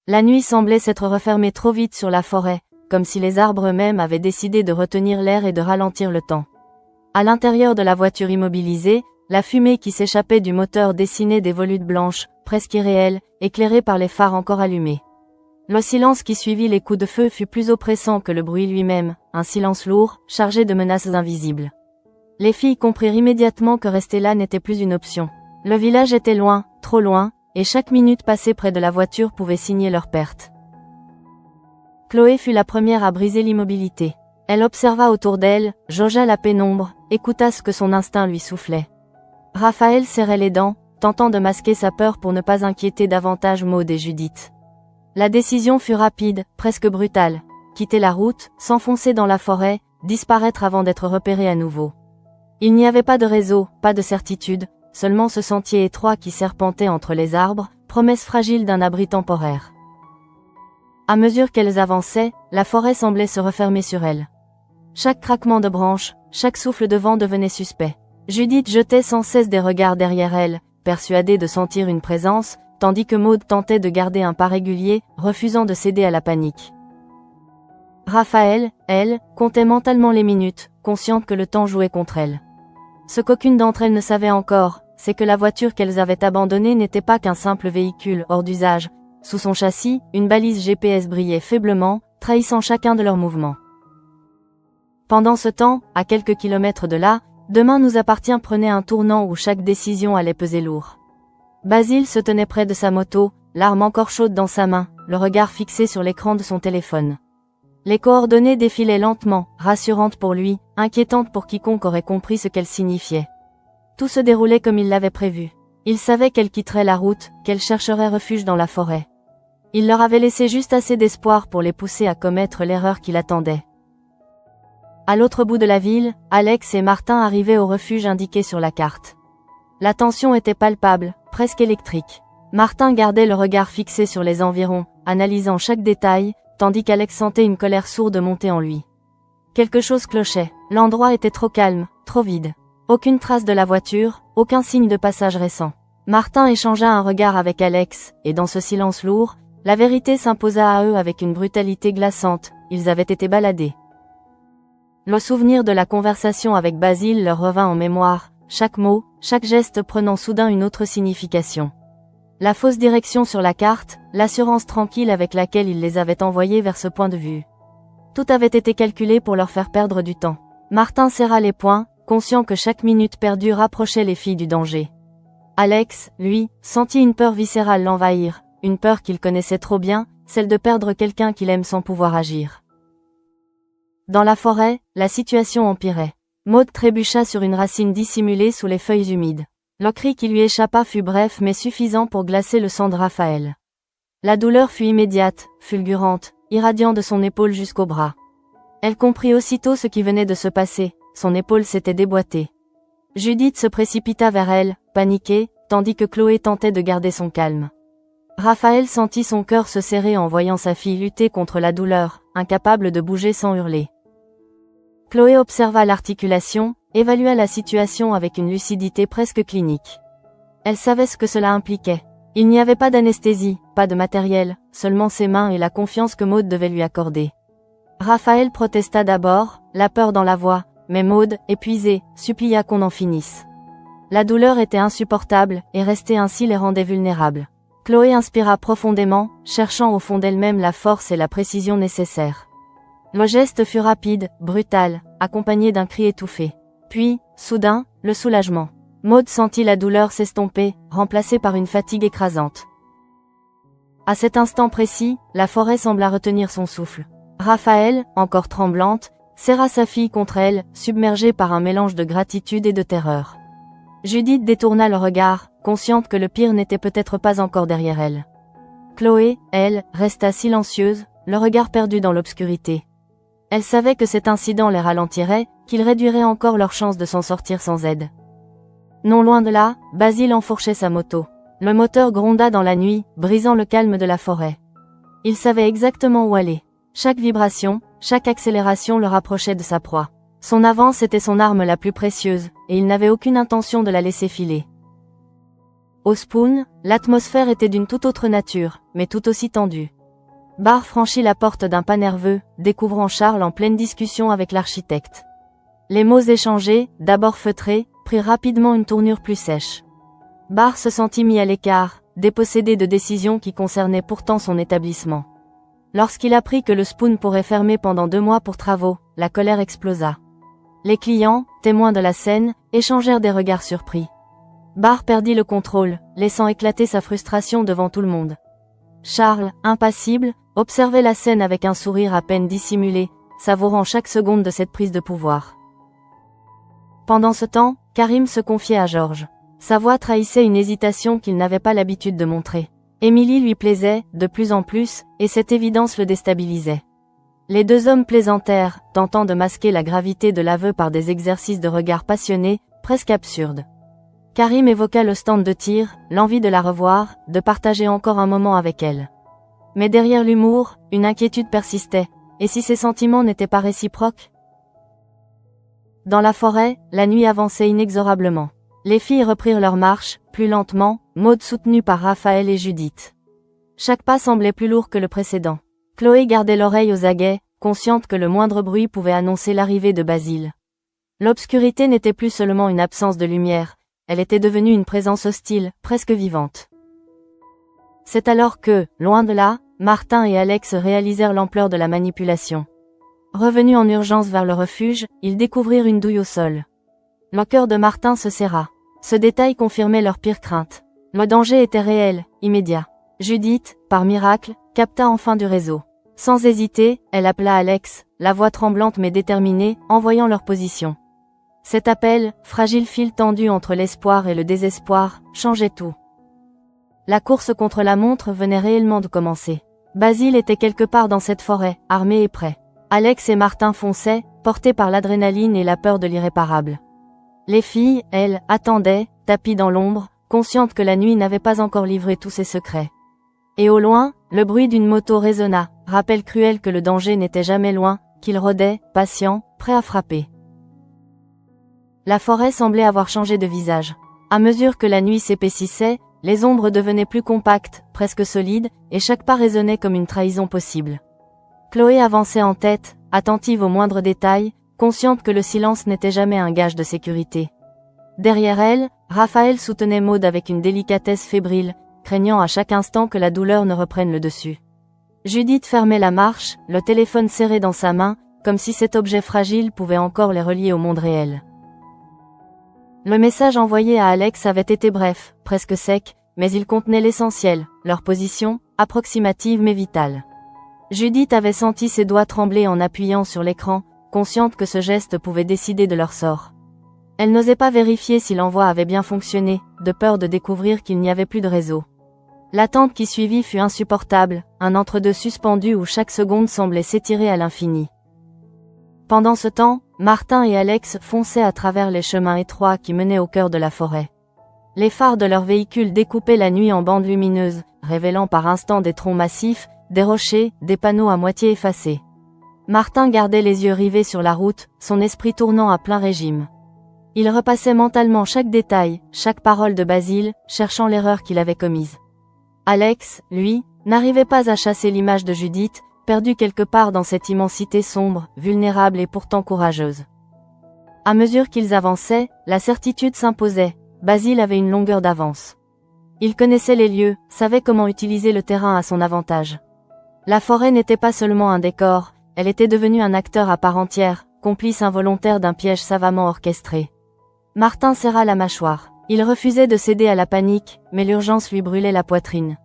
La nuit semblait s'être refermée trop vite sur la forêt, comme si les arbres eux-mêmes avaient décidé de retenir l'air et de ralentir le temps. À l'intérieur de la voiture immobilisée, la fumée qui s'échappait du moteur dessinait des volutes blanches, presque irréelles, éclairées par les phares encore allumés. Le silence qui suivit les coups de feu fut plus oppressant que le bruit lui-même, un silence lourd, chargé de menaces invisibles. Les filles comprirent immédiatement que rester là n'était plus une option. Le village était loin, trop loin, et chaque minute passée près de la voiture pouvait signer leur perte. Chloé fut la première à briser l'immobilité. Elle observa autour d'elle, jaugea la pénombre, écouta ce que son instinct lui soufflait. Raphaël serrait les dents, tentant de masquer sa peur pour ne pas inquiéter davantage Maud et Judith. La décision fut rapide, presque brutale. Quitter la route, s'enfoncer dans la forêt, disparaître avant d'être repéré à nouveau. Il n'y avait pas de réseau, pas de certitude, seulement ce sentier étroit qui serpentait entre les arbres, promesse fragile d'un abri temporaire. À mesure qu'elles avançaient, la forêt semblait se refermer sur elles. Chaque craquement de branches, chaque souffle de vent devenait suspect. Judith jetait sans cesse des regards derrière elle, persuadée de sentir une présence, tandis que Maud tentait de garder un pas régulier, refusant de céder à la panique. Raphaël, elle, comptait mentalement les minutes, consciente que le temps jouait contre elle. Ce qu'aucune d'entre elles ne savait encore, c'est que la voiture qu'elles avaient abandonnée n'était pas qu'un simple véhicule hors d'usage. Sous son châssis, une balise GPS brillait faiblement, trahissant chacun de leurs mouvements. Pendant ce temps, à quelques kilomètres de là, Demain nous appartient prenait un tournant où chaque décision allait peser lourd. Basile se tenait près de sa moto, l'arme encore chaude dans sa main, le regard fixé sur l'écran de son téléphone. Les coordonnées défilaient lentement, rassurantes pour lui, inquiétantes pour quiconque aurait compris ce qu'elles signifiaient. Tout se déroulait comme il l'avait prévu. Il savait qu'elle quitterait la route, qu'elle chercherait refuge dans la forêt. Il leur avait laissé juste assez d'espoir pour les pousser à commettre l'erreur qui l'attendait. À l'autre bout de la ville, Alex et Martin arrivaient au refuge indiqué sur la carte. La tension était palpable, presque électrique. Martin gardait le regard fixé sur les environs, analysant chaque détail, tandis qu'Alex sentait une colère sourde monter en lui. Quelque chose clochait, l'endroit était trop calme, trop vide. Aucune trace de la voiture, aucun signe de passage récent. Martin échangea un regard avec Alex, et dans ce silence lourd, la vérité s'imposa à eux avec une brutalité glaçante, ils avaient été baladés. Le souvenir de la conversation avec Basile leur revint en mémoire, chaque mot, chaque geste prenant soudain une autre signification. La fausse direction sur la carte, l'assurance tranquille avec laquelle il les avait envoyés vers ce point de vue. Tout avait été calculé pour leur faire perdre du temps. Martin serra les poings, conscient que chaque minute perdue rapprochait les filles du danger. Alex, lui, sentit une peur viscérale l'envahir, une peur qu'il connaissait trop bien, celle de perdre quelqu'un qu'il aime sans pouvoir agir. Dans la forêt, la situation empirait. Maud trébucha sur une racine dissimulée sous les feuilles humides. Le cri qui lui échappa fut bref mais suffisant pour glacer le sang de Raphaël. La douleur fut immédiate, fulgurante, irradiant de son épaule jusqu'au bras. Elle comprit aussitôt ce qui venait de se passer, son épaule s'était déboîtée. Judith se précipita vers elle, paniquée, tandis que Chloé tentait de garder son calme. Raphaël sentit son cœur se serrer en voyant sa fille lutter contre la douleur, incapable de bouger sans hurler. Chloé observa l'articulation, évalua la situation avec une lucidité presque clinique. Elle savait ce que cela impliquait. Il n'y avait pas d'anesthésie, pas de matériel, seulement ses mains et la confiance que Maud devait lui accorder. Raphaël protesta d'abord, la peur dans la voix, mais Maud, épuisée, supplia qu'on en finisse. La douleur était insupportable, et rester ainsi les rendait vulnérables. Chloé inspira profondément, cherchant au fond d'elle-même la force et la précision nécessaires. Le geste fut rapide, brutal, accompagné d'un cri étouffé. Puis, soudain, le soulagement. Maud sentit la douleur s'estomper, remplacée par une fatigue écrasante. À cet instant précis, la forêt sembla retenir son souffle. Raphaël, encore tremblante, serra sa fille contre elle, submergée par un mélange de gratitude et de terreur. Judith détourna le regard, consciente que le pire n'était peut-être pas encore derrière elle. Chloé, elle, resta silencieuse, le regard perdu dans l'obscurité. Elle savait que cet incident les ralentirait, qu'il réduirait encore leurs chances de s'en sortir sans aide. Non loin de là, Basile enfourchait sa moto. Le moteur gronda dans la nuit, brisant le calme de la forêt. Il savait exactement où aller. Chaque vibration, chaque accélération le rapprochait de sa proie. Son avance était son arme la plus précieuse, et il n'avait aucune intention de la laisser filer. Au Spoon, l'atmosphère était d'une toute autre nature, mais tout aussi tendue. Barr franchit la porte d'un pas nerveux, découvrant Charles en pleine discussion avec l'architecte. Les mots échangés, d'abord feutrés, prirent rapidement une tournure plus sèche. Barr se sentit mis à l'écart, dépossédé de décisions qui concernaient pourtant son établissement. Lorsqu'il apprit que le Spoon pourrait fermer pendant 2 mois pour travaux, la colère explosa. Les clients, témoins de la scène, échangèrent des regards surpris. Barr perdit le contrôle, laissant éclater sa frustration devant tout le monde. Charles, impassible, observait la scène avec un sourire à peine dissimulé, savourant chaque seconde de cette prise de pouvoir. Pendant ce temps, Karim se confiait à George. Sa voix trahissait une hésitation qu'il n'avait pas l'habitude de montrer. Émilie lui plaisait, de plus en plus, et cette évidence le déstabilisait. Les 2 hommes plaisantèrent, tentant de masquer la gravité de l'aveu par des exercices de regard passionnés, presque absurdes. Karim évoqua le stand de tir, l'envie de la revoir, de partager encore un moment avec elle. Mais derrière l'humour, une inquiétude persistait. Et si ces sentiments n'étaient pas réciproques? Dans la forêt, la nuit avançait inexorablement. Les filles reprirent leur marche, plus lentement, Maud soutenue par Raphaël et Judith. Chaque pas semblait plus lourd que le précédent. Chloé gardait l'oreille aux aguets, consciente que le moindre bruit pouvait annoncer l'arrivée de Basile. L'obscurité n'était plus seulement une absence de lumière, elle était devenue une présence hostile, presque vivante. C'est alors que, loin de là, Martin et Alex réalisèrent l'ampleur de la manipulation. Revenus en urgence vers le refuge, ils découvrirent une douille au sol. Le cœur de Martin se serra. Ce détail confirmait leur pire crainte. Le danger était réel, immédiat. Judith, par miracle, capta enfin du réseau. Sans hésiter, elle appela Alex, la voix tremblante mais déterminée, en voyant leur position. Cet appel, fragile fil tendu entre l'espoir et le désespoir, changeait tout. La course contre la montre venait réellement de commencer. Basile était quelque part dans cette forêt, armé et prêt. Alex et Martin fonçaient, portés par l'adrénaline et la peur de l'irréparable. Les filles, elles, attendaient, tapies dans l'ombre, conscientes que la nuit n'avait pas encore livré tous ses secrets. Et au loin, le bruit d'une moto résonna, rappel cruel que le danger n'était jamais loin, qu'il rôdait, patient, prêt à frapper. La forêt semblait avoir changé de visage. À mesure que la nuit s'épaississait, les ombres devenaient plus compactes, presque solides, et chaque pas résonnait comme une trahison possible. Chloé avançait en tête, attentive aux moindres détails, consciente que le silence n'était jamais un gage de sécurité. Derrière elle, Raphaël soutenait Maud avec une délicatesse fébrile, craignant à chaque instant que la douleur ne reprenne le dessus. Judith fermait la marche, le téléphone serré dans sa main, comme si cet objet fragile pouvait encore les relier au monde réel. Le message envoyé à Alex avait été bref, presque sec, mais il contenait l'essentiel, leur position, approximative mais vitale. Judith avait senti ses doigts trembler en appuyant sur l'écran, consciente que ce geste pouvait décider de leur sort. Elle n'osait pas vérifier si l'envoi avait bien fonctionné, de peur de découvrir qu'il n'y avait plus de réseau. L'attente qui suivit fut insupportable, un entre-deux suspendu où chaque seconde semblait s'étirer à l'infini. Pendant ce temps, Martin et Alex fonçaient à travers les chemins étroits qui menaient au cœur de la forêt. Les phares de leurs véhicules découpaient la nuit en bandes lumineuses, révélant par instants des troncs massifs, des rochers, des panneaux à moitié effacés. Martin gardait les yeux rivés sur la route, son esprit tournant à plein régime. Il repassait mentalement chaque détail, chaque parole de Basile, cherchant l'erreur qu'il avait commise. Alex, lui, n'arrivait pas à chasser l'image de Judith, perdue quelque part dans cette immensité sombre, vulnérable et pourtant courageuse. À mesure qu'ils avançaient, la certitude s'imposait, Basile avait une longueur d'avance. Il connaissait les lieux, savait comment utiliser le terrain à son avantage. La forêt n'était pas seulement un décor, elle était devenue un acteur à part entière, complice involontaire d'un piège savamment orchestré. Martin serra la mâchoire. Il refusait de céder à la panique, mais l'urgence lui brûlait la poitrine.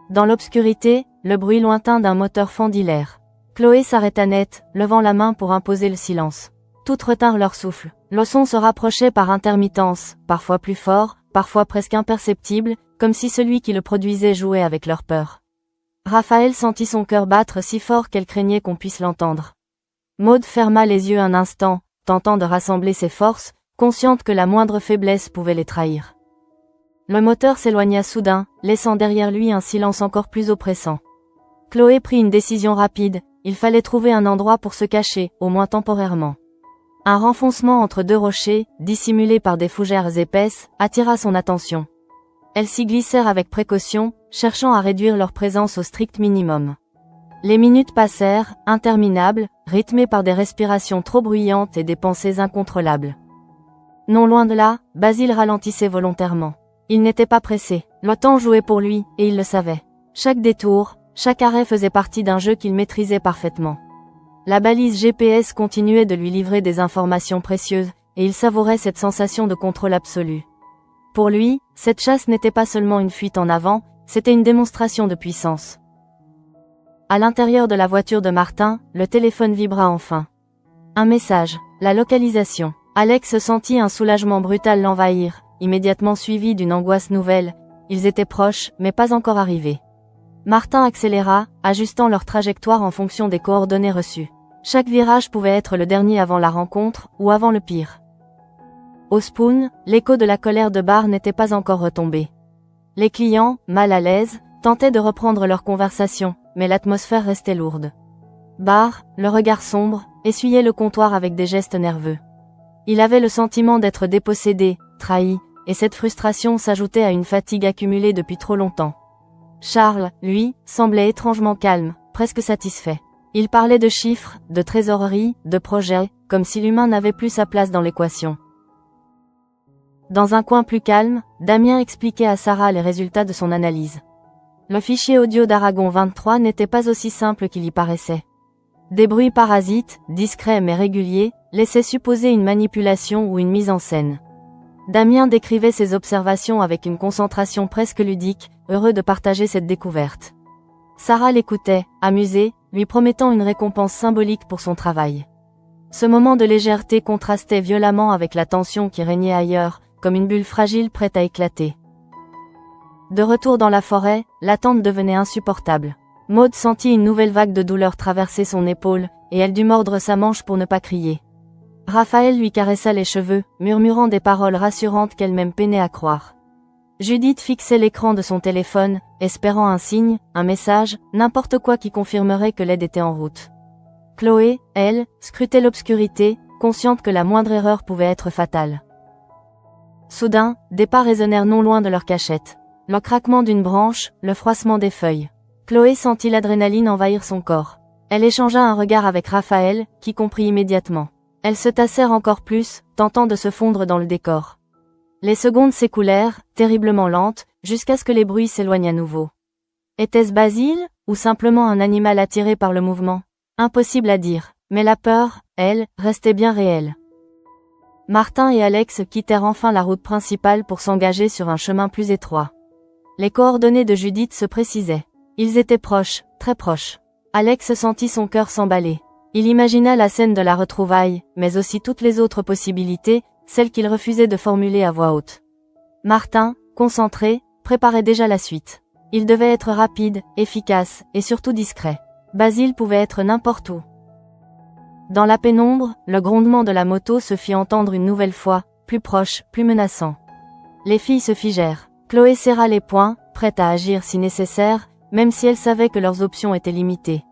Dans l'obscurité, le bruit lointain d'un moteur fendit l'air. Chloé s'arrêta net, levant la main pour imposer le silence. Toutes retinrent leur souffle. Le son se rapprochait par intermittence, parfois plus fort, parfois presque imperceptible, comme si celui qui le produisait jouait avec leur peur. Raphaël sentit son cœur battre si fort qu'elle craignait qu'on puisse l'entendre. Maud ferma les yeux un instant, tentant de rassembler ses forces, consciente que la moindre faiblesse pouvait les trahir. Le moteur s'éloigna soudain, laissant derrière lui un silence encore plus oppressant. Chloé prit une décision rapide, il fallait trouver un endroit pour se cacher, au moins temporairement. Un renfoncement entre deux rochers, dissimulé par des fougères épaisses, attira son attention. Elles s'y glissèrent avec précaution, cherchant à réduire leur présence au strict minimum. Les minutes passèrent, interminables, rythmées par des respirations trop bruyantes et des pensées incontrôlables. Non loin de là, Basile ralentissait volontairement. Il n'était pas pressé, le temps jouait pour lui, et il le savait. Chaque détour, chaque arrêt faisait partie d'un jeu qu'il maîtrisait parfaitement. La balise GPS continuait de lui livrer des informations précieuses, et il savourait cette sensation de contrôle absolu. Pour lui, cette chasse n'était pas seulement une fuite en avant, c'était une démonstration de puissance. À l'intérieur de la voiture de Martin, le téléphone vibra enfin. Un message, la localisation. Alex sentit un soulagement brutal l'envahir, immédiatement suivi d'une angoisse nouvelle. Ils étaient proches, mais pas encore arrivés. Martin accéléra, ajustant leur trajectoire en fonction des coordonnées reçues. Chaque virage pouvait être le dernier avant la rencontre, ou avant le pire. Au Spoon, l'écho de la colère de Barr n'était pas encore retombé. Les clients, mal à l'aise, tentaient de reprendre leur conversation, mais l'atmosphère restait lourde. Barr, le regard sombre, essuyait le comptoir avec des gestes nerveux. Il avait le sentiment d'être dépossédé, trahi, et cette frustration s'ajoutait à une fatigue accumulée depuis trop longtemps. Charles, lui, semblait étrangement calme, presque satisfait. Il parlait de chiffres, de trésorerie, de projets, comme si l'humain n'avait plus sa place dans l'équation. Dans un coin plus calme, Damien expliquait à Sarah les résultats de son analyse. Le fichier audio d'Aragon 23 n'était pas aussi simple qu'il y paraissait. Des bruits parasites, discrets mais réguliers, laissaient supposer une manipulation ou une mise en scène. Damien décrivait ses observations avec une concentration presque ludique, heureux de partager cette découverte. Sarah l'écoutait, amusée, lui promettant une récompense symbolique pour son travail. Ce moment de légèreté contrastait violemment avec la tension qui régnait ailleurs, comme une bulle fragile prête à éclater. De retour dans la forêt, l'attente devenait insupportable. Maud sentit une nouvelle vague de douleur traverser son épaule, et elle dut mordre sa manche pour ne pas crier. Raphaël lui caressa les cheveux, murmurant des paroles rassurantes qu'elle-même peinait à croire. Judith fixait l'écran de son téléphone, espérant un signe, un message, n'importe quoi qui confirmerait que l'aide était en route. Chloé, elle, scrutait l'obscurité, consciente que la moindre erreur pouvait être fatale. Soudain, des pas résonnèrent non loin de leur cachette. Le craquement d'une branche, le froissement des feuilles. Chloé sentit l'adrénaline envahir son corps. Elle échangea un regard avec Raphaël, qui comprit immédiatement. Elles se tassèrent encore plus, tentant de se fondre dans le décor. Les secondes s'écoulèrent, terriblement lentes, jusqu'à ce que les bruits s'éloignent à nouveau. Était-ce Basile, ou simplement un animal attiré par le mouvement? Impossible à dire, mais la peur, elle, restait bien réelle. Martin et Alex quittèrent enfin la route principale pour s'engager sur un chemin plus étroit. Les coordonnées de Judith se précisaient. Ils étaient proches, très proches. Alex sentit son cœur s'emballer. Il imagina la scène de la retrouvaille, mais aussi toutes les autres possibilités, celles qu'il refusait de formuler à voix haute. Martin, concentré, préparait déjà la suite. Il devait être rapide, efficace, et surtout discret. Basile pouvait être n'importe où. Dans la pénombre, le grondement de la moto se fit entendre une nouvelle fois, plus proche, plus menaçant. Les filles se figèrent. Chloé serra les poings, prête à agir si nécessaire, même si elle savait que leurs options étaient limitées.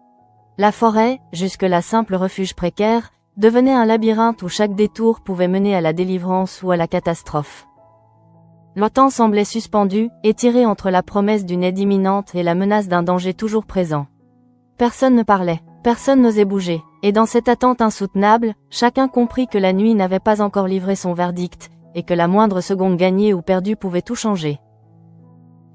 La forêt, jusque-là simple refuge précaire, devenait un labyrinthe où chaque détour pouvait mener à la délivrance ou à la catastrophe. Le temps semblait suspendu, étiré entre la promesse d'une aide imminente et la menace d'un danger toujours présent. Personne ne parlait, personne n'osait bouger, et dans cette attente insoutenable, chacun comprit que la nuit n'avait pas encore livré son verdict, et que la moindre seconde gagnée ou perdue pouvait tout changer.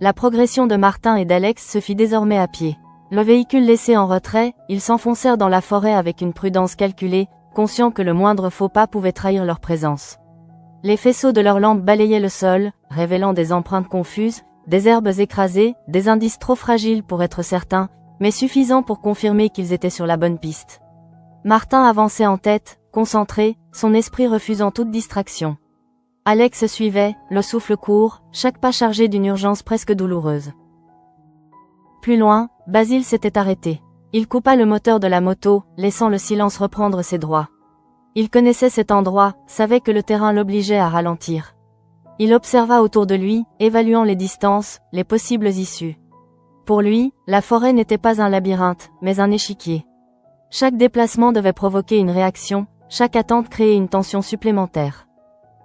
La progression de Martin et d'Alex se fit désormais à pied. Le véhicule laissé en retrait, ils s'enfoncèrent dans la forêt avec une prudence calculée, conscients que le moindre faux pas pouvait trahir leur présence. Les faisceaux de leurs lampes balayaient le sol, révélant des empreintes confuses, des herbes écrasées, des indices trop fragiles pour être certains, mais suffisants pour confirmer qu'ils étaient sur la bonne piste. Martin avançait en tête, concentré, son esprit refusant toute distraction. Alex suivait, le souffle court, chaque pas chargé d'une urgence presque douloureuse. Plus loin, Basile s'était arrêté. Il coupa le moteur de la moto, laissant le silence reprendre ses droits. Il connaissait cet endroit, savait que le terrain l'obligeait à ralentir. Il observa autour de lui, évaluant les distances, les possibles issues. Pour lui, la forêt n'était pas un labyrinthe, mais un échiquier. Chaque déplacement devait provoquer une réaction, chaque attente créait une tension supplémentaire.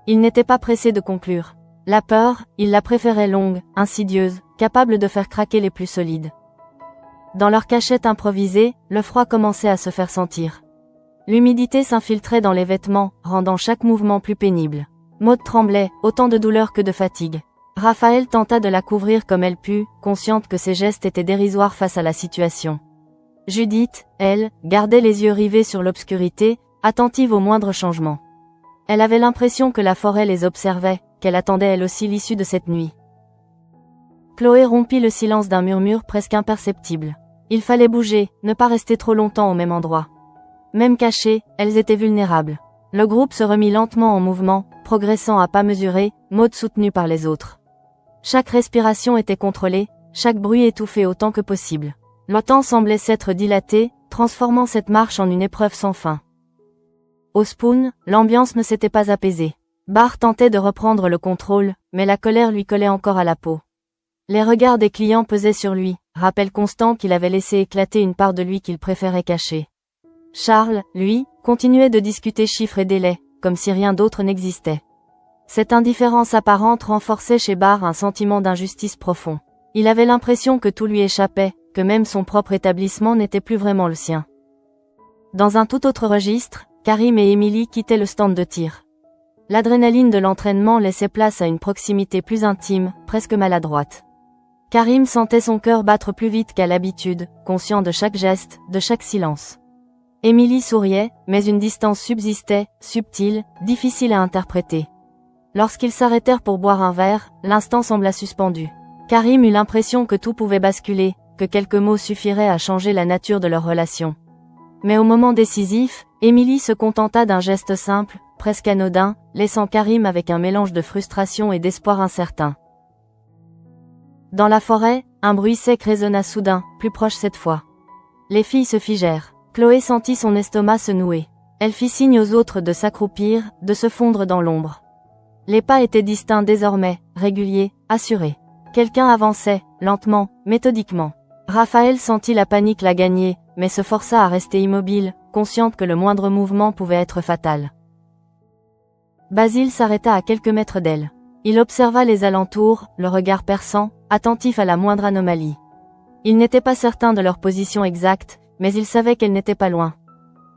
Il n'était pas pressé de conclure. La peur, il la préférait longue, insidieuse, capable de faire craquer les plus solides. Dans leur cachette improvisée, le froid commençait à se faire sentir. L'humidité s'infiltrait dans les vêtements, rendant chaque mouvement plus pénible. Maud tremblait, autant de douleur que de fatigue. Raphaël tenta de la couvrir comme elle put, consciente que ses gestes étaient dérisoires face à la situation. Judith, elle, gardait les yeux rivés sur l'obscurité, attentive aux moindres changements. Elle avait l'impression que la forêt les observait, qu'elle attendait elle aussi l'issue de cette nuit. Chloé rompit le silence d'un murmure presque imperceptible. Il fallait bouger, ne pas rester trop longtemps au même endroit. Même cachées, elles étaient vulnérables. Le groupe se remit lentement en mouvement, progressant à pas mesurés, Maud soutenue par les autres. Chaque respiration était contrôlée, chaque bruit étouffé autant que possible. Le temps semblait s'être dilaté, transformant cette marche en une épreuve sans fin. Au Spoon, l'ambiance ne s'était pas apaisée. Barr tentait de reprendre le contrôle, mais la colère lui collait encore à la peau. Les regards des clients pesaient sur lui, rappel constant qu'il avait laissé éclater une part de lui qu'il préférait cacher. Charles, lui, continuait de discuter chiffres et délais, comme si rien d'autre n'existait. Cette indifférence apparente renforçait chez Barr un sentiment d'injustice profond. Il avait l'impression que tout lui échappait, que même son propre établissement n'était plus vraiment le sien. Dans un tout autre registre, Karim et Emily quittaient le stand de tir. L'adrénaline de l'entraînement laissait place à une proximité plus intime, presque maladroite. Karim sentait son cœur battre plus vite qu'à l'habitude, conscient de chaque geste, de chaque silence. Emily souriait, mais une distance subsistait, subtile, difficile à interpréter. Lorsqu'ils s'arrêtèrent pour boire un verre, l'instant sembla suspendu. Karim eut l'impression que tout pouvait basculer, que quelques mots suffiraient à changer la nature de leur relation. Mais au moment décisif, Emily se contenta d'un geste simple, presque anodin, laissant Karim avec un mélange de frustration et d'espoir incertain. Dans la forêt, un bruit sec résonna soudain, plus proche cette fois. Les filles se figèrent. Chloé sentit son estomac se nouer. Elle fit signe aux autres de s'accroupir, de se fondre dans l'ombre. Les pas étaient distincts désormais, réguliers, assurés. Quelqu'un avançait, lentement, méthodiquement. Raphaël sentit la panique la gagner, mais se força à rester immobile, consciente que le moindre mouvement pouvait être fatal. Basile s'arrêta à quelques mètres d'elle. Il observa les alentours, le regard perçant, attentif à la moindre anomalie. Il n'était pas certain de leur position exacte, mais il savait qu'elle n'était pas loin.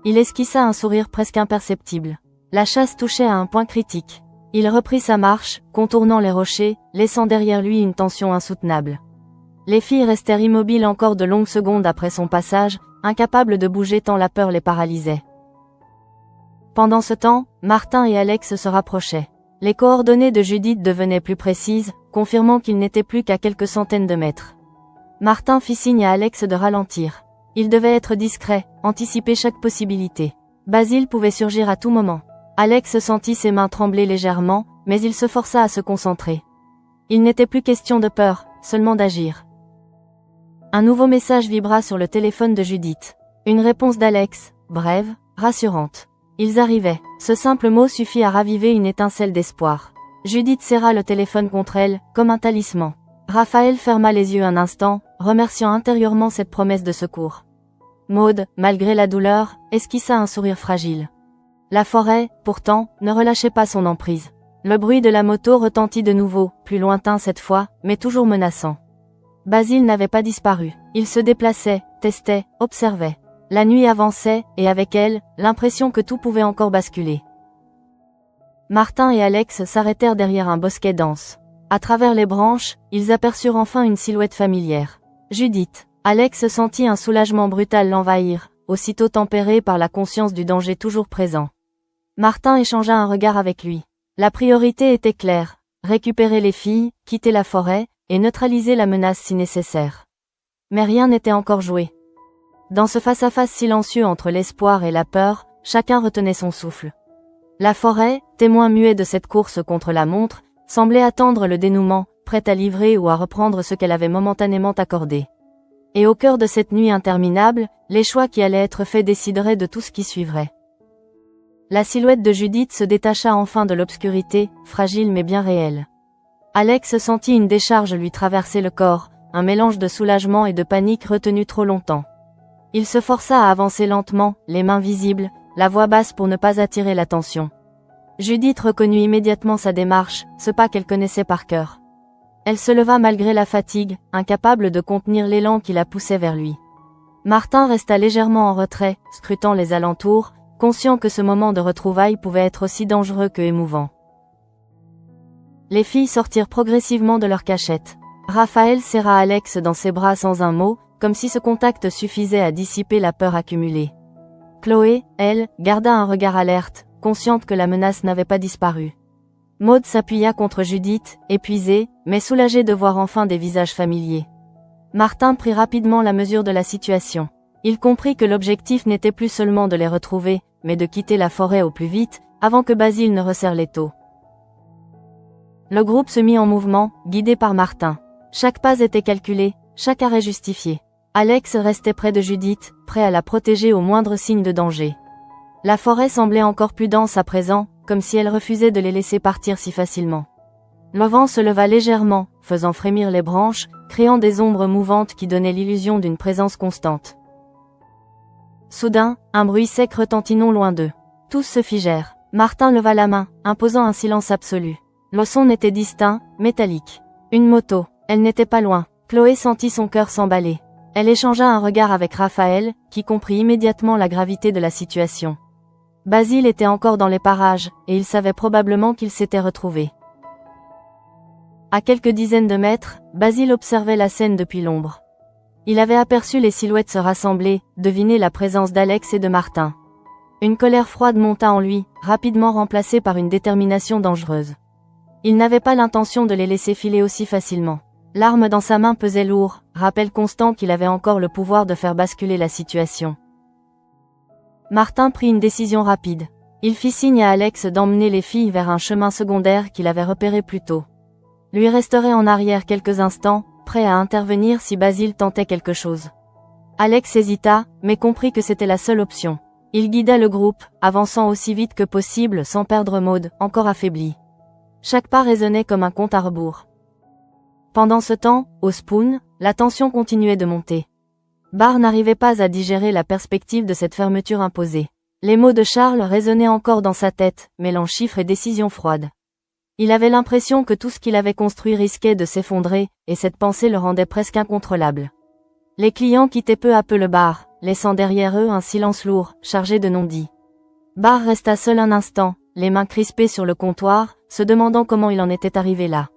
Il esquissa un sourire presque imperceptible. La chasse touchait à un point critique. Il reprit sa marche, contournant les rochers, laissant derrière lui une tension insoutenable. Les filles restèrent immobiles encore de longues secondes après son passage, incapables de bouger tant la peur les paralysait. Pendant ce temps, Martin et Alex se rapprochaient. Les coordonnées de Judith devenaient plus précises, confirmant qu'ils n'étaient plus qu'à quelques centaines de mètres. Martin fit signe à Alex de ralentir. Il devait être discret, anticiper chaque possibilité. Basile pouvait surgir à tout moment. Alex sentit ses mains trembler légèrement, mais il se força à se concentrer. Il n'était plus question de peur, seulement d'agir. Un nouveau message vibra sur le téléphone de Judith. Une réponse d'Alex, brève, rassurante. Ils arrivaient. Ce simple mot suffit à raviver une étincelle d'espoir. Judith serra le téléphone contre elle, comme un talisman. Raphaël ferma les yeux un instant, remerciant intérieurement cette promesse de secours. Maud, malgré la douleur, esquissa un sourire fragile. La forêt, pourtant, ne relâchait pas son emprise. Le bruit de la moto retentit de nouveau, plus lointain cette fois, mais toujours menaçant. Basile n'avait pas disparu. Il se déplaçait, testait, observait. La nuit avançait, et avec elle, l'impression que tout pouvait encore basculer. Martin et Alex s'arrêtèrent derrière un bosquet dense. À travers les branches, ils aperçurent enfin une silhouette familière. Judith. Alex sentit un soulagement brutal l'envahir, aussitôt tempéré par la conscience du danger toujours présent. Martin échangea un regard avec lui. La priorité était claire, récupérer les filles, quitter la forêt, et neutraliser la menace si nécessaire. Mais rien n'était encore joué. Dans ce face-à-face silencieux entre l'espoir et la peur, chacun retenait son souffle. La forêt, témoin muet de cette course contre la montre, semblait attendre le dénouement, prête à livrer ou à reprendre ce qu'elle avait momentanément accordé. Et au cœur de cette nuit interminable, les choix qui allaient être faits décideraient de tout ce qui suivrait. La silhouette de Judith se détacha enfin de l'obscurité, fragile mais bien réelle. Alex sentit une décharge lui traverser le corps, un mélange de soulagement et de panique retenu trop longtemps. Il se força à avancer lentement, les mains visibles, la voix basse pour ne pas attirer l'attention. Judith reconnut immédiatement sa démarche, ce pas qu'elle connaissait par cœur. Elle se leva malgré la fatigue, incapable de contenir l'élan qui la poussait vers lui. Martin resta légèrement en retrait, scrutant les alentours, conscient que ce moment de retrouvailles pouvait être aussi dangereux que émouvant. Les filles sortirent progressivement de leur cachette. Raphaël serra Alex dans ses bras sans un mot, comme si ce contact suffisait à dissiper la peur accumulée. Chloé, elle, garda un regard alerte, consciente que la menace n'avait pas disparu. Maud s'appuya contre Judith, épuisée, mais soulagée de voir enfin des visages familiers. Martin prit rapidement la mesure de la situation. Il comprit que l'objectif n'était plus seulement de les retrouver, mais de quitter la forêt au plus vite, avant que Basile ne resserre l'étau. Le groupe se mit en mouvement, guidé par Martin. Chaque pas était calculé, chaque arrêt justifié. Alex restait près de Judith, prêt à la protéger au moindre signe de danger. La forêt semblait encore plus dense à présent, comme si elle refusait de les laisser partir si facilement. Le vent se leva légèrement, faisant frémir les branches, créant des ombres mouvantes qui donnaient l'illusion d'une présence constante. Soudain, un bruit sec retentit non loin d'eux. Tous se figèrent. Martin leva la main, imposant un silence absolu. Le son était distinct, métallique. Une moto. Elle n'était pas loin. Chloé sentit son cœur s'emballer. Elle échangea un regard avec Raphaël, qui comprit immédiatement la gravité de la situation. Basile était encore dans les parages, et il savait probablement qu'il s'était retrouvé. À quelques dizaines de mètres, Basile observait la scène depuis l'ombre. Il avait aperçu les silhouettes se rassembler, deviné la présence d'Alex et de Martin. Une colère froide monta en lui, rapidement remplacée par une détermination dangereuse. Il n'avait pas l'intention de les laisser filer aussi facilement. L'arme dans sa main pesait lourd, rappel constant qu'il avait encore le pouvoir de faire basculer la situation. Martin prit une décision rapide. Il fit signe à Alex d'emmener les filles vers un chemin secondaire qu'il avait repéré plus tôt. Lui resterait en arrière quelques instants, prêt à intervenir si Basile tentait quelque chose. Alex hésita, mais comprit que c'était la seule option. Il guida le groupe, avançant aussi vite que possible sans perdre Maud, encore affaiblie. Chaque pas résonnait comme un compte à rebours. Pendant ce temps, au Spoon, la tension continuait de monter. Barr n'arrivait pas à digérer la perspective de cette fermeture imposée. Les mots de Charles résonnaient encore dans sa tête, mêlant chiffres et décisions froides. Il avait l'impression que tout ce qu'il avait construit risquait de s'effondrer, et cette pensée le rendait presque incontrôlable. Les clients quittaient peu à peu le bar, laissant derrière eux un silence lourd, chargé de non-dits. Barr resta seul un instant, les mains crispées sur le comptoir, se demandant comment il en était arrivé là.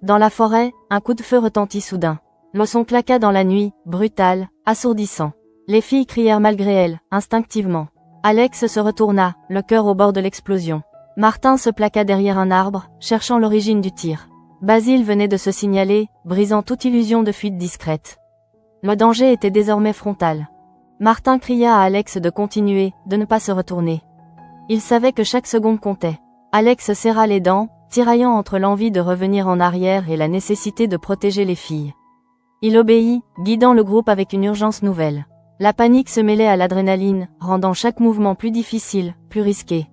Dans la forêt, un coup de feu retentit soudain. Le son claqua dans la nuit, brutal, assourdissant. Les filles crièrent malgré elles, instinctivement. Alex se retourna, le cœur au bord de l'explosion. Martin se plaqua derrière un arbre, cherchant l'origine du tir. Basile venait de se signaler, brisant toute illusion de fuite discrète. Le danger était désormais frontal. Martin cria à Alex de continuer, de ne pas se retourner. Il savait que chaque seconde comptait. Alex serra les dents, tiraillant entre l'envie de revenir en arrière et la nécessité de protéger les filles. Il obéit, guidant le groupe avec une urgence nouvelle. La panique se mêlait à l'adrénaline, rendant chaque mouvement plus difficile, plus risqué.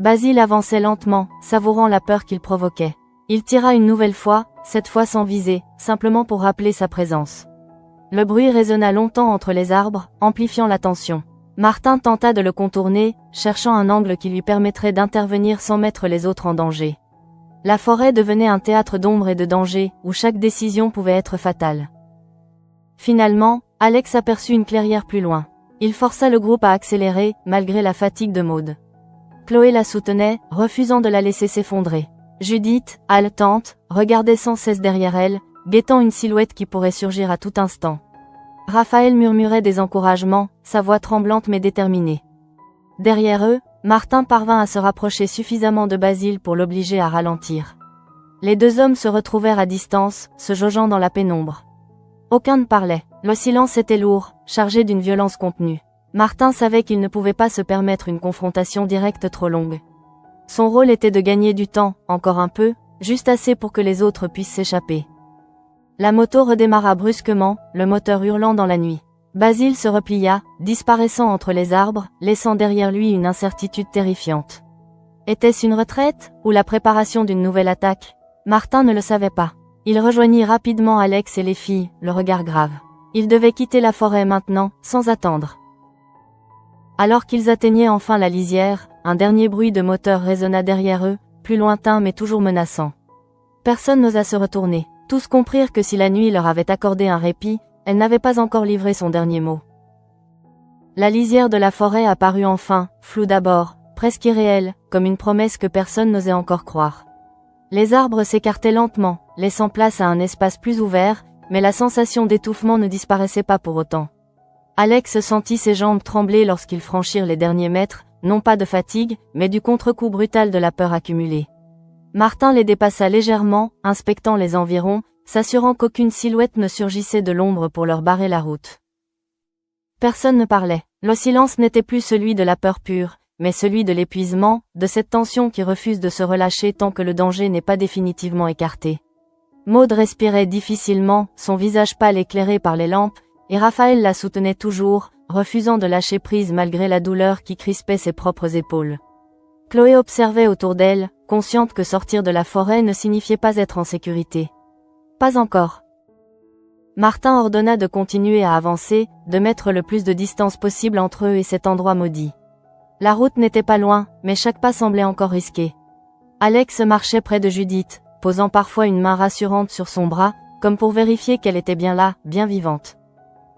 Basile avançait lentement, savourant la peur qu'il provoquait. Il tira une nouvelle fois, cette fois sans viser, simplement pour rappeler sa présence. Le bruit résonna longtemps entre les arbres, amplifiant la tension. Martin tenta de le contourner, cherchant un angle qui lui permettrait d'intervenir sans mettre les autres en danger. La forêt devenait un théâtre d'ombre et de danger, où chaque décision pouvait être fatale. Finalement, Alex aperçut une clairière plus loin. Il força le groupe à accélérer, malgré la fatigue de Maud. Chloé la soutenait, refusant de la laisser s'effondrer. Judith, haletante, regardait sans cesse derrière elle, guettant une silhouette qui pourrait surgir à tout instant. Raphaël murmurait des encouragements, sa voix tremblante mais déterminée. Derrière eux, Martin parvint à se rapprocher suffisamment de Basile pour l'obliger à ralentir. Les deux hommes se retrouvèrent à distance, se jaugeant dans la pénombre. Aucun ne parlait. Le silence était lourd, chargé d'une violence contenue. Martin savait qu'il ne pouvait pas se permettre une confrontation directe trop longue. Son rôle était de gagner du temps, encore un peu, juste assez pour que les autres puissent s'échapper. La moto redémarra brusquement, le moteur hurlant dans la nuit. Basile se replia, disparaissant entre les arbres, laissant derrière lui une incertitude terrifiante. Était-ce une retraite, ou la préparation d'une nouvelle attaque? Martin ne le savait pas. Il rejoignit rapidement Alex et les filles, le regard grave. Il devait quitter la forêt maintenant, sans attendre. Alors qu'ils atteignaient enfin la lisière, un dernier bruit de moteur résonna derrière eux, plus lointain mais toujours menaçant. Personne n'osa se retourner. Tous comprirent que si la nuit leur avait accordé un répit, elle n'avait pas encore livré son dernier mot. La lisière de la forêt apparut enfin, floue d'abord, presque irréelle, comme une promesse que personne n'osait encore croire. Les arbres s'écartaient lentement, laissant place à un espace plus ouvert, mais la sensation d'étouffement ne disparaissait pas pour autant. Alex sentit ses jambes trembler lorsqu'ils franchirent les derniers mètres, non pas de fatigue, mais du contre-coup brutal de la peur accumulée. Martin les dépassa légèrement, inspectant les environs, s'assurant qu'aucune silhouette ne surgissait de l'ombre pour leur barrer la route. Personne ne parlait. Le silence n'était plus celui de la peur pure, mais celui de l'épuisement, de cette tension qui refuse de se relâcher tant que le danger n'est pas définitivement écarté. Maud respirait difficilement, son visage pâle éclairé par les lampes, et Raphaël la soutenait toujours, refusant de lâcher prise malgré la douleur qui crispait ses propres épaules. Chloé observait autour d'elle, consciente que sortir de la forêt ne signifiait pas être en sécurité. Pas encore. Martin ordonna de continuer à avancer, de mettre le plus de distance possible entre eux et cet endroit maudit. La route n'était pas loin, mais chaque pas semblait encore risqué. Alex marchait près de Judith, posant parfois une main rassurante sur son bras, comme pour vérifier qu'elle était bien là, bien vivante.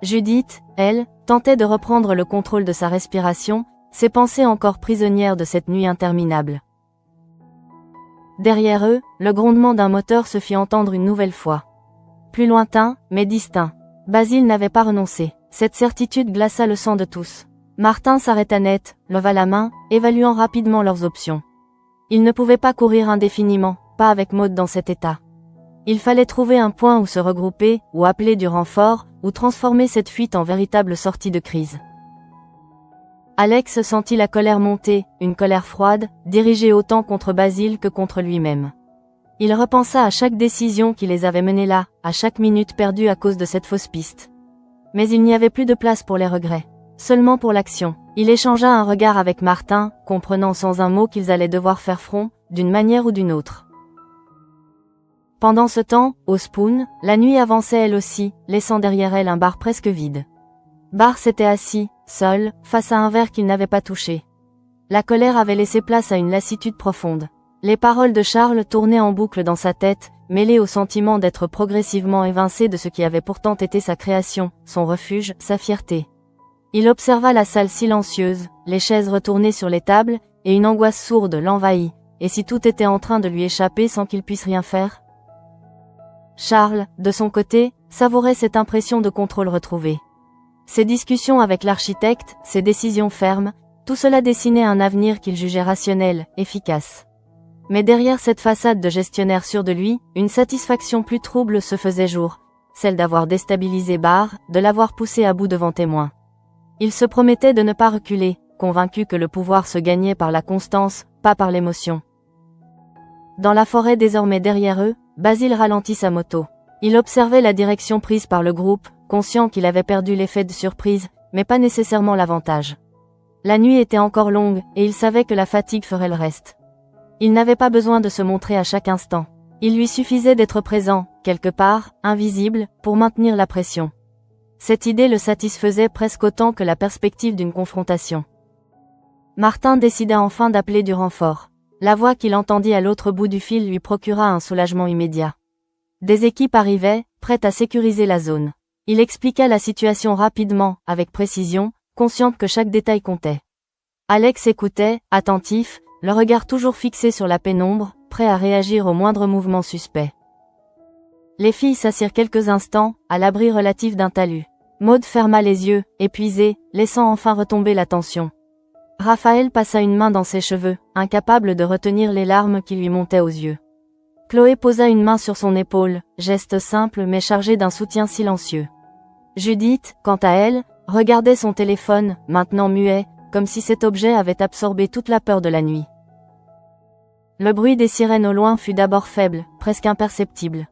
Judith, elle, tentait de reprendre le contrôle de sa respiration, ses pensées encore prisonnières de cette nuit interminable. Derrière eux, le grondement d'un moteur se fit entendre une nouvelle fois. Plus lointain, mais distinct. Basile n'avait pas renoncé. Cette certitude glaça le sang de tous. Martin s'arrêta net, leva la main, évaluant rapidement leurs options. Ils ne pouvaient pas courir indéfiniment, pas avec Maud dans cet état. Il fallait trouver un point où se regrouper, ou appeler du renfort, ou transformer cette fuite en véritable sortie de crise. Alex sentit la colère monter, une colère froide, dirigée autant contre Basile que contre lui-même. Il repensa à chaque décision qui les avait menés là, à chaque minute perdue à cause de cette fausse piste. Mais il n'y avait plus de place pour les regrets. Seulement pour l'action. Il échangea un regard avec Martin, comprenant sans un mot qu'ils allaient devoir faire front, d'une manière ou d'une autre. Pendant ce temps, au Spoon, la nuit avançait elle aussi, laissant derrière elle un bar presque vide. Bar s'était assis, seul, face à un verre qu'il n'avait pas touché. La colère avait laissé place à une lassitude profonde. Les paroles de Charles tournaient en boucle dans sa tête, mêlées au sentiment d'être progressivement évincé de ce qui avait pourtant été sa création, son refuge, sa fierté. Il observa la salle silencieuse, les chaises retournées sur les tables, et une angoisse sourde l'envahit. Et si tout était en train de lui échapper sans qu'il puisse rien faire? Charles, de son côté, savourait cette impression de contrôle retrouvé. Ses discussions avec l'architecte, ses décisions fermes, tout cela dessinait un avenir qu'il jugeait rationnel, efficace. Mais derrière cette façade de gestionnaire sûr de lui, une satisfaction plus trouble se faisait jour, celle d'avoir déstabilisé Barr, de l'avoir poussé à bout devant témoins. Il se promettait de ne pas reculer, convaincu que le pouvoir se gagnait par la constance, pas par l'émotion. Dans la forêt désormais derrière eux, Basile ralentit sa moto. Il observait la direction prise par le groupe, conscient qu'il avait perdu l'effet de surprise, mais pas nécessairement l'avantage. La nuit était encore longue, et il savait que la fatigue ferait le reste. Il n'avait pas besoin de se montrer à chaque instant. Il lui suffisait d'être présent, quelque part, invisible, pour maintenir la pression. Cette idée le satisfaisait presque autant que la perspective d'une confrontation. Martin décida enfin d'appeler du renfort. La voix qu'il entendit à l'autre bout du fil lui procura un soulagement immédiat. Des équipes arrivaient, prêtes à sécuriser la zone. Il expliqua la situation rapidement, avec précision, consciente que chaque détail comptait. Alex écoutait, attentif, le regard toujours fixé sur la pénombre, prêt à réagir au moindre mouvement suspect. Les filles s'assirent quelques instants, à l'abri relatif d'un talus. Maud ferma les yeux, épuisée, laissant enfin retomber la tension. Raphaël passa une main dans ses cheveux, incapable de retenir les larmes qui lui montaient aux yeux. Chloé posa une main sur son épaule, geste simple mais chargé d'un soutien silencieux. Judith, quant à elle, regardait son téléphone, maintenant muet, comme si cet objet avait absorbé toute la peur de la nuit. Le bruit des sirènes au loin fut d'abord faible, presque imperceptible.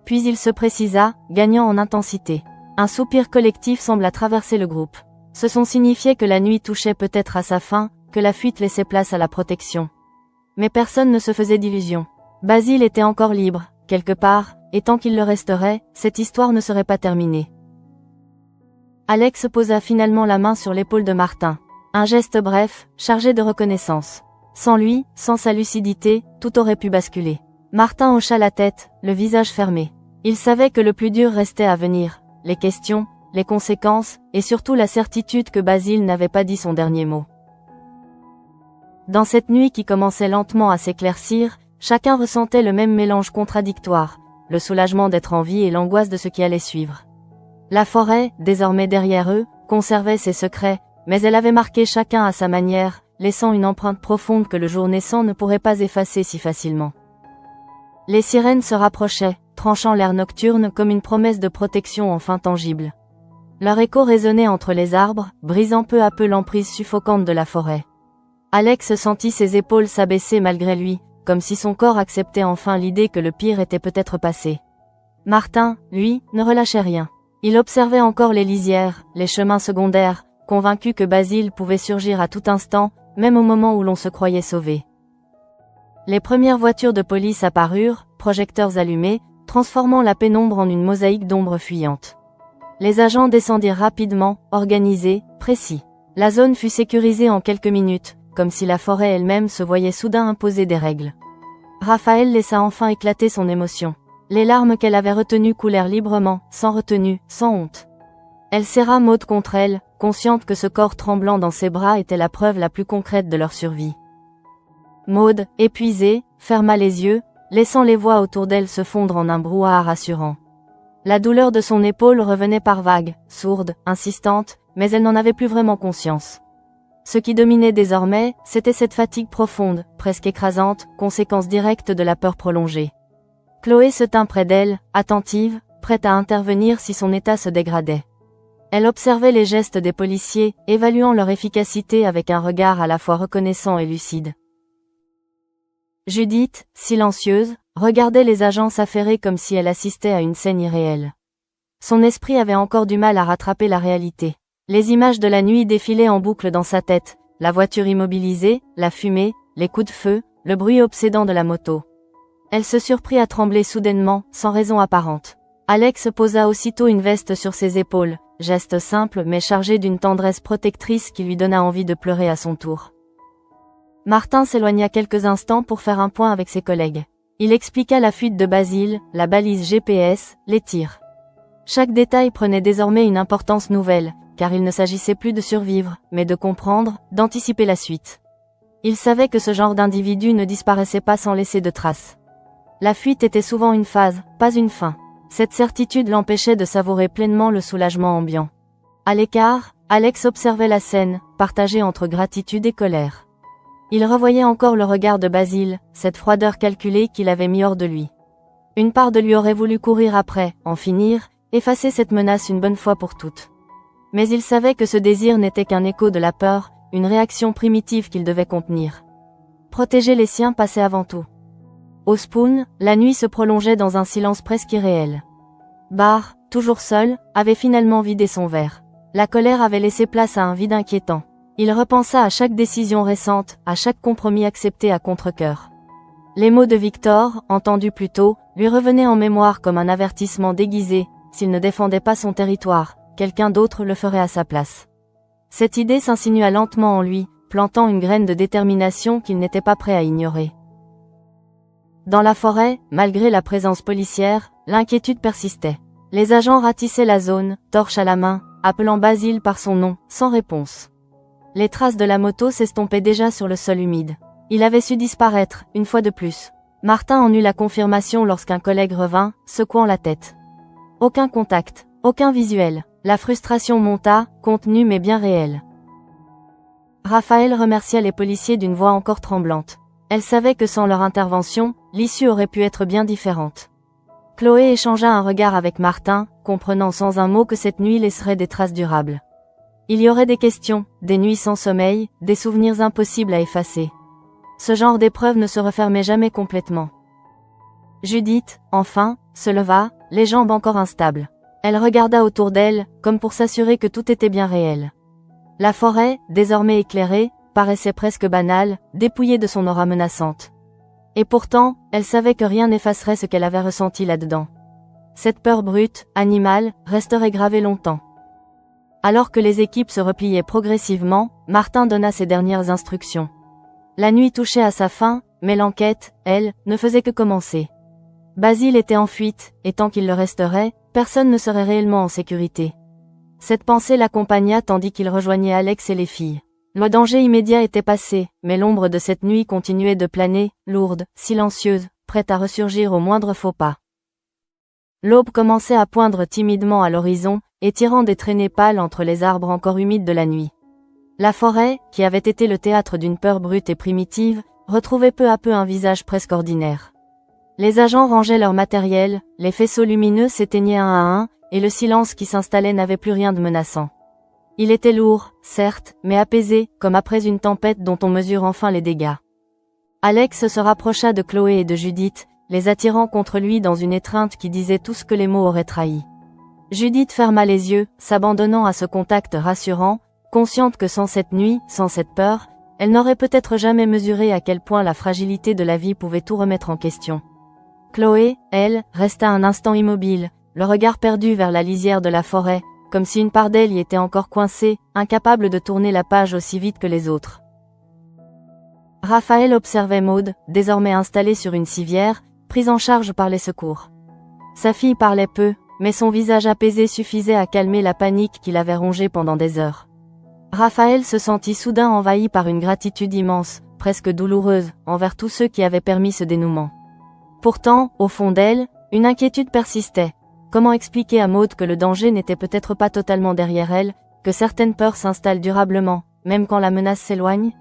Puis il se précisa, gagnant en intensité. Un soupir collectif sembla traverser le groupe. Ce son signifiait que la nuit touchait peut-être à sa fin, que la fuite laissait place à la protection. Mais personne ne se faisait d'illusions. Basile était encore libre, quelque part, et tant qu'il le resterait, cette histoire ne serait pas terminée. Alex posa finalement la main sur l'épaule de Martin. Un geste bref, chargé de reconnaissance. Sans lui, sans sa lucidité, tout aurait pu basculer. Martin hocha la tête, le visage fermé. Il savait que le plus dur restait à venir, les questions, les conséquences, et surtout la certitude que Basile n'avait pas dit son dernier mot. Dans cette nuit qui commençait lentement à s'éclaircir, chacun ressentait le même mélange contradictoire, le soulagement d'être en vie et l'angoisse de ce qui allait suivre. La forêt, désormais derrière eux, conservait ses secrets, mais elle avait marqué chacun à sa manière, laissant une empreinte profonde que le jour naissant ne pourrait pas effacer si facilement. Les sirènes se rapprochaient, tranchant l'air nocturne comme une promesse de protection enfin tangible. Leur écho résonnait entre les arbres, brisant peu à peu l'emprise suffocante de la forêt. Alex sentit ses épaules s'abaisser malgré lui, comme si son corps acceptait enfin l'idée que le pire était peut-être passé. Martin, lui, ne relâchait rien. Il observait encore les lisières, les chemins secondaires, convaincu que Basile pouvait surgir à tout instant, même au moment où l'on se croyait sauvé. Les premières voitures de police apparurent, projecteurs allumés, transformant la pénombre en une mosaïque d'ombres fuyantes. Les agents descendirent rapidement, organisés, précis. La zone fut sécurisée en quelques minutes, comme si la forêt elle-même se voyait soudain imposer des règles. Raphaël laissa enfin éclater son émotion. Les larmes qu'elle avait retenues coulèrent librement, sans retenue, sans honte. Elle serra Maud contre elle, consciente que ce corps tremblant dans ses bras était la preuve la plus concrète de leur survie. Maud, épuisée, ferma les yeux, laissant les voix autour d'elle se fondre en un brouhaha rassurant. La douleur de son épaule revenait par vagues, sourde, insistante, mais elle n'en avait plus vraiment conscience. Ce qui dominait désormais, c'était cette fatigue profonde, presque écrasante, conséquence directe de la peur prolongée. Chloé se tint près d'elle, attentive, prête à intervenir si son état se dégradait. Elle observait les gestes des policiers, évaluant leur efficacité avec un regard à la fois reconnaissant et lucide. Judith, silencieuse, regardait les agents s'affairer comme si elle assistait à une scène irréelle. Son esprit avait encore du mal à rattraper la réalité. Les images de la nuit défilaient en boucle dans sa tête, la voiture immobilisée, la fumée, les coups de feu, le bruit obsédant de la moto. Elle se surprit à trembler soudainement, sans raison apparente. Alex posa aussitôt une veste sur ses épaules, geste simple mais chargé d'une tendresse protectrice qui lui donna envie de pleurer à son tour. Martin s'éloigna quelques instants pour faire un point avec ses collègues. Il expliqua la fuite de Basile, la balise GPS, les tirs. Chaque détail prenait désormais une importance nouvelle, car il ne s'agissait plus de survivre, mais de comprendre, d'anticiper la suite. Il savait que ce genre d'individu ne disparaissait pas sans laisser de traces. La fuite était souvent une phase, pas une fin. Cette certitude l'empêchait de savourer pleinement le soulagement ambiant. À l'écart, Alex observait la scène, partagée entre gratitude et colère. Il revoyait encore le regard de Basile, cette froideur calculée qu'il avait mis hors de lui. Une part de lui aurait voulu courir après, en finir, effacer cette menace une bonne fois pour toutes. Mais il savait que ce désir n'était qu'un écho de la peur, une réaction primitive qu'il devait contenir. Protéger les siens passait avant tout. Au Spoon, la nuit se prolongeait dans un silence presque irréel. Barr, toujours seul, avait finalement vidé son verre. La colère avait laissé place à un vide inquiétant. Il repensa à chaque décision récente, à chaque compromis accepté à contre-cœur. Les mots de Victor, entendus plus tôt, lui revenaient en mémoire comme un avertissement déguisé, s'il ne défendait pas son territoire, quelqu'un d'autre le ferait à sa place. Cette idée s'insinua lentement en lui, plantant une graine de détermination qu'il n'était pas prêt à ignorer. Dans la forêt, malgré la présence policière, l'inquiétude persistait. Les agents ratissaient la zone, torche à la main, appelant Basile par son nom, sans réponse. Les traces de la moto s'estompaient déjà sur le sol humide. Il avait su disparaître, une fois de plus. Martin en eut la confirmation lorsqu'un collègue revint, secouant la tête. Aucun contact, aucun visuel. La frustration monta, contenue mais bien réelle. Raphaël remercia les policiers d'une voix encore tremblante. Elle savait que sans leur intervention, l'issue aurait pu être bien différente. Chloé échangea un regard avec Martin, comprenant sans un mot que cette nuit laisserait des traces durables. Il y aurait des questions, des nuits sans sommeil, des souvenirs impossibles à effacer. Ce genre d'épreuve ne se refermait jamais complètement. Judith, enfin, se leva, les jambes encore instables. Elle regarda autour d'elle, comme pour s'assurer que tout était bien réel. La forêt, désormais éclairée, paraissait presque banale, dépouillée de son aura menaçante. Et pourtant, elle savait que rien n'effacerait ce qu'elle avait ressenti là-dedans. Cette peur brute, animale, resterait gravée longtemps. Alors que les équipes se repliaient progressivement, Martin donna ses dernières instructions. La nuit touchait à sa fin, mais l'enquête, elle, ne faisait que commencer. Basile était en fuite, et tant qu'il le resterait, personne ne serait réellement en sécurité. Cette pensée l'accompagna tandis qu'il rejoignait Alex et les filles. Le danger immédiat était passé, mais l'ombre de cette nuit continuait de planer, lourde, silencieuse, prête à ressurgir au moindre faux pas. L'aube commençait à poindre timidement à l'horizon, étirant des traînées pâles entre les arbres encore humides de la nuit. La forêt, qui avait été le théâtre d'une peur brute et primitive, retrouvait peu à peu un visage presque ordinaire. Les agents rangeaient leur matériel, les faisceaux lumineux s'éteignaient un à un, et le silence qui s'installait n'avait plus rien de menaçant. Il était lourd, certes, mais apaisé, comme après une tempête dont on mesure enfin les dégâts. Alex se rapprocha de Chloé et de Judith, les attirant contre lui dans une étreinte qui disait tout ce que les mots auraient trahi. Judith ferma les yeux, s'abandonnant à ce contact rassurant, consciente que sans cette nuit, sans cette peur, elle n'aurait peut-être jamais mesuré à quel point la fragilité de la vie pouvait tout remettre en question. Chloé, elle, resta un instant immobile, le regard perdu vers la lisière de la forêt, comme si une part d'elle y était encore coincée, incapable de tourner la page aussi vite que les autres. Raphaël observait Maud, désormais installée sur une civière, prise en charge par les secours. Sa fille parlait peu, mais son visage apaisé suffisait à calmer la panique qui l'avait rongée pendant des heures. Raphaël se sentit soudain envahi par une gratitude immense, presque douloureuse, envers tous ceux qui avaient permis ce dénouement. Pourtant, au fond d'elle, une inquiétude persistait. Comment expliquer à Maud que le danger n'était peut-être pas totalement derrière elle, que certaines peurs s'installent durablement, même quand la menace s'éloigne?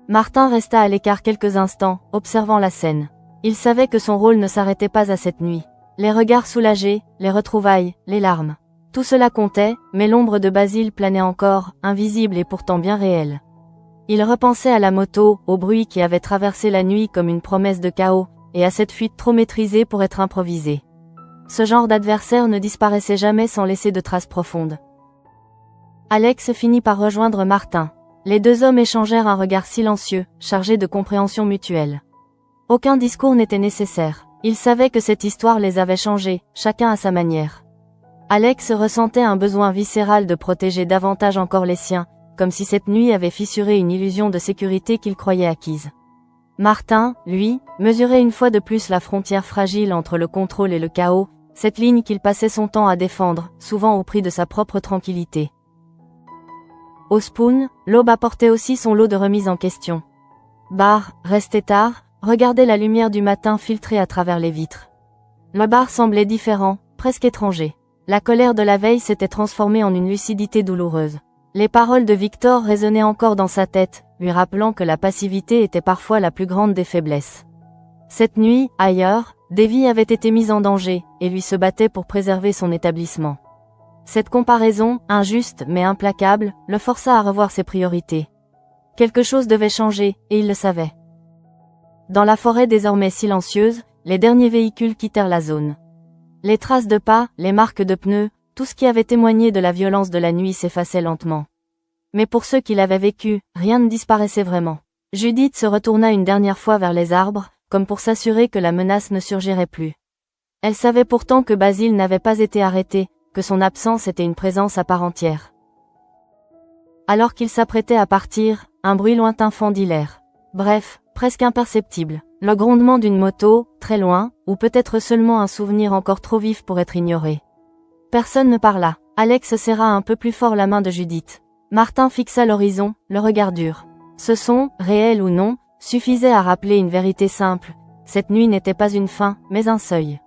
Martin resta à l'écart quelques instants, observant la scène. Il savait que son rôle ne s'arrêtait pas à cette nuit. Les regards soulagés, les retrouvailles, les larmes. Tout cela comptait, mais l'ombre de Basile planait encore, invisible et pourtant bien réelle. Il repensait à la moto, au bruit qui avait traversé la nuit comme une promesse de chaos, et à cette fuite trop maîtrisée pour être improvisée. Ce genre d'adversaire ne disparaissait jamais sans laisser de traces profondes. Alex finit par rejoindre Martin. Les deux hommes échangèrent un regard silencieux, chargé de compréhension mutuelle. Aucun discours n'était nécessaire. Ils savaient que cette histoire les avait changés, chacun à sa manière. Alex ressentait un besoin viscéral de protéger davantage encore les siens, comme si cette nuit avait fissuré une illusion de sécurité qu'il croyait acquise. Martin, lui, mesurait une fois de plus la frontière fragile entre le contrôle et le chaos, cette ligne qu'il passait son temps à défendre, souvent au prix de sa propre tranquillité. Au Spoon, l'aube apportait aussi son lot de remises en question. Bar, restait tard, regardait la lumière du matin filtrer à travers les vitres. Le bar semblait différent, presque étranger. La colère de la veille s'était transformée en une lucidité douloureuse. Les paroles de Victor résonnaient encore dans sa tête, lui rappelant que la passivité était parfois la plus grande des faiblesses. Cette nuit, ailleurs, des vies avaient été mises en danger, et lui se battait pour préserver son établissement. Cette comparaison, injuste mais implacable, le força à revoir ses priorités. Quelque chose devait changer, et il le savait. Dans la forêt désormais silencieuse, les derniers véhicules quittèrent la zone. Les traces de pas, les marques de pneus, tout ce qui avait témoigné de la violence de la nuit s'effaçait lentement. Mais pour ceux qui l'avaient vécu, rien ne disparaissait vraiment. Judith se retourna une dernière fois vers les arbres, comme pour s'assurer que la menace ne surgirait plus. Elle savait pourtant que Basile n'avait pas été arrêté, que son absence était une présence à part entière. Alors qu'il s'apprêtait à partir, un bruit lointain fendit l'air. Bref, presque imperceptible. Le grondement d'une moto, très loin, ou peut-être seulement un souvenir encore trop vif pour être ignoré. Personne ne parla. Alex serra un peu plus fort la main de Judith. Martin fixa l'horizon, le regard dur. Ce son, réel ou non, suffisait à rappeler une vérité simple. Cette nuit n'était pas une fin, mais un seuil.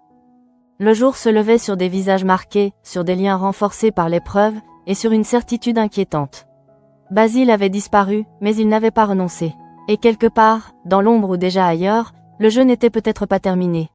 Le jour se levait sur des visages marqués, sur des liens renforcés par l'épreuve, et sur une certitude inquiétante. Basile avait disparu, mais il n'avait pas renoncé. Et quelque part, dans l'ombre ou déjà ailleurs, le jeu n'était peut-être pas terminé.